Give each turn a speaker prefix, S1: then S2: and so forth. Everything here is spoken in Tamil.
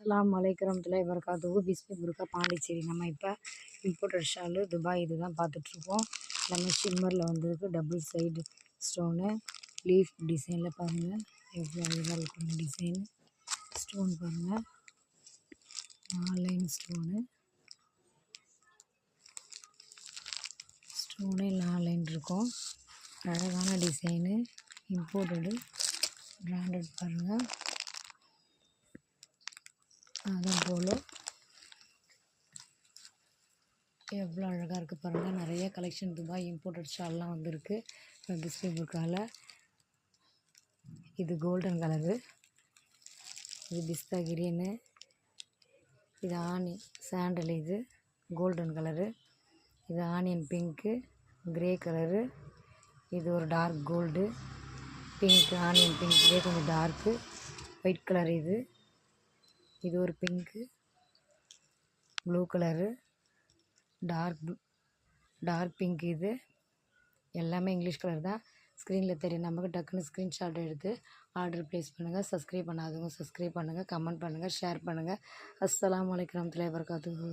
S1: அஸ்ஸலாமு அலைக்கும் வரஹ்மத்துல்லாஹி வபரகாத்துஹு. பிஸ்மி புர்கா பாண்டிச்சேரி. நம்ம இப்போ இம்போர்ட்டட் ஷாலு துபாய் இது தான் பார்த்துட்ருக்கோம். எல்லாமே ஷிம்மரில் வந்திருக்கு. டபுள் சைடு ஸ்டோனு லீஃப் டிசைனில் பாருங்கள் எவ்வளோ அழகாக இருக்குங்க டிசைனு. ஸ்டோன் பாருங்கள், 4 லைன் ஸ்டோனே 4 லைன் இருக்கும். அழகான டிசைனு, இம்போர்ட்டடு பிராண்டட் பாருங்கள். அதான் போல் எவ்வளோ அழகாக இருக்குது பாருங்கள். நிறைய கலெக்ஷன் துபாய் இம்போர்ட்டட் ஷால்லாம் வந்திருக்கு. இப்போ பிஸ்மி புர்காவில் இது கோல்டன் கலரு, இது பிஸ்தா கிரீனு, இது சாண்டல், இது கோல்டன் கலரு, இது ஆனியன் பிங்க்கு, கிரே கலரு, இது ஒரு டார்க் கோல்டு, பிங்க் ஆனியன் பிங்க்லேயே கொஞ்சம் டார்க்கு, ஒயிட் கலர், இது ஒரு pink, blue colour, dark pink. இது எல்லாமே இங்கிலீஷ் கலர் தான். ஸ்க்ரீனில் தெரியும் நமக்கு. டக்குன்னு ஸ்க்ரீன்ஷாட் எடுத்து ஆர்டர் ப்ளேஸ் பண்ணுங்கள். சப்ஸ்கிரைப் பண்ணாதவங்க சப்ஸ்கிரைப் பண்ணுங்கள், கமெண்ட் பண்ணுங்கள், ஷேர் பண்ணுங்கள். அஸ்ஸலாமு அலைக்கும் வரஹ்மத்துல்லாஹி வபரகாத்துஹு.